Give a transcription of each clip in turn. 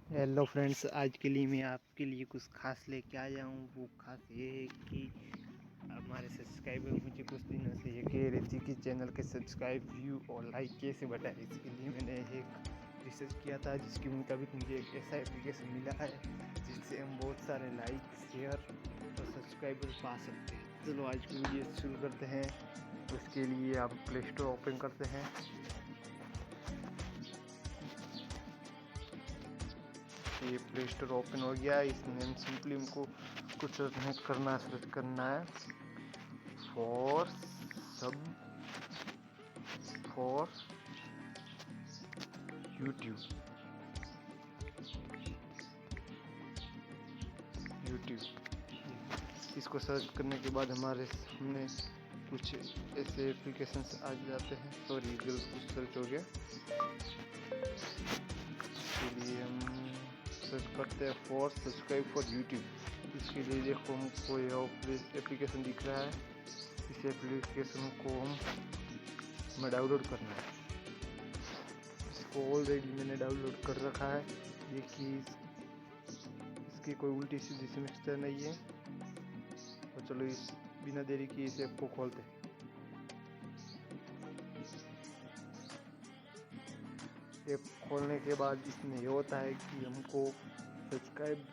Hello friends, आज के लिए मैं आपके लिए कुछ खास लेके आया हूँ। वो खास ये है कि हमारे सब्सक्राइबर मुझे कुछ दिनों से ये कह रहे थे कि चैनल के सब्सक्राइब, व्यू और लाइक कैसे बढ़ाएं। इसके लिए मैंने एक रिसर्च किया था, जिसके मुताबिक मुझे एक ऐसा एप्लीकेशन मिला है जिससे हम बहुत सारे लाइक, शेयर और सब्सक्राइबर पा सकते हैं। चलो आज की वीडियो शुरू करते हैं। उसके लिए आप प्ले स्टोर ओपन करते हैं। ये प्ले स्टोर ओपन हो गया। इसमें हम सिंपली हमको कुछ सर्च करना है फॉर यूट्यूब। इसको सर्च करने के बाद हमारे सामने कुछ ऐसे एप्लीकेशंस आ जाते हैं। सॉरी, गलत कुछ सर्च हो गया। इसके लिए हम सर्च करते हैं फॉर सब्सक्राइब फॉर यूट्यूब। इसके लिए देखो हमको ये एप्लीकेशन दिख रहा है। इस एप्लीकेशन को हमें डाउनलोड करना है। इसको ऑलरेडी मैंने डाउनलोड कर रखा है। देखिए इसकी कोई उल्टी सीधी समस्या नहीं है। तो चलो इस बिना देरी की इस ऐप को खोलते हैं। ऐप खोलने के बाद इसमें ये होता है कि हमको सब्सक्राइब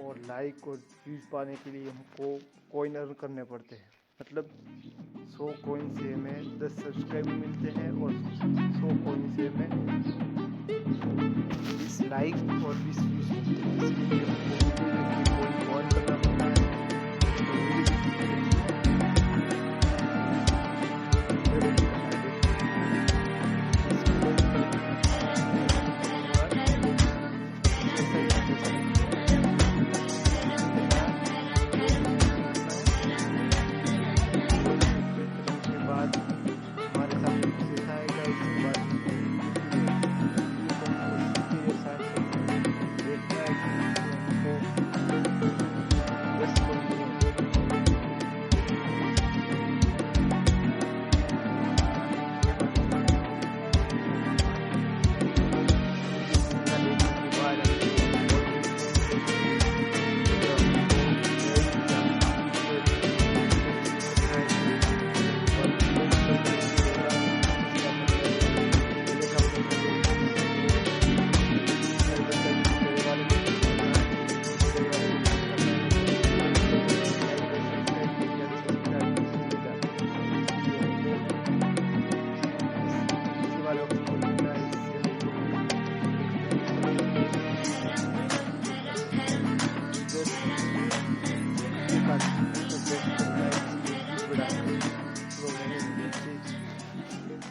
और लाइक और व्यूज़ पाने के लिए हमको कॉइन अर्न करने पड़ते हैं। मतलब 100 कॉइन से हमें 10 सब्सक्राइबर मिलते हैं और 100 कॉइन से हमें 20 लाइक और 20 व्यूज़ मिलते हैं। इसके लिए हमको कॉइन अर्न करना पड़ता है।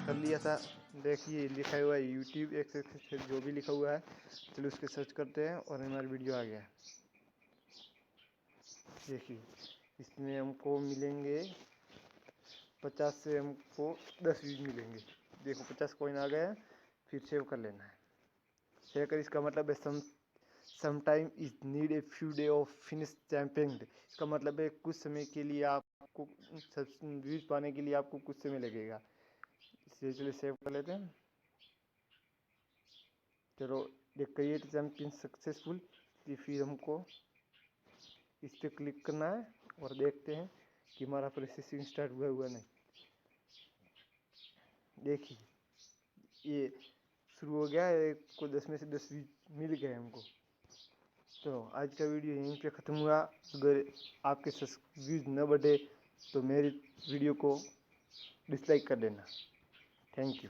कर लिया था। देखिए लिखा हुआ है यूट्यूब एक्स जो भी लिखा हुआ है। चलो उसके सर्च करते हैं और हमारी वीडियो आ गया। देखिए इसमें हमको मिलेंगे 50 से हमको 10 व्यूज मिलेंगे। देखो 50 कॉइन आ गया। फिर सेव कर लेना है। सेव कर इसका मतलब है sometime is need a few day off finish champing. इसका मतलब है कुछ समय के लिए आपको व्यूज पाने के लिए आपको कुछ समय लगेगा। इसलिए चलिए सेव कर लेते हैं। चलो क्रिएट चैम्पियन सक्सेसफुल। फिर हमको इस पर क्लिक करना है और देखते हैं कि हमारा प्रोसेसिंग स्टार्ट हुआ नहीं। देखिए ये शुरू हो गया है। को 10 में से 10 व्यूज मिल गए हमको। तो आज का वीडियो यहीं पे ख़त्म हुआ। अगर आपके व्यूज न बढ़े तो मेरी वीडियो को डिसलाइक कर देना। Thank you.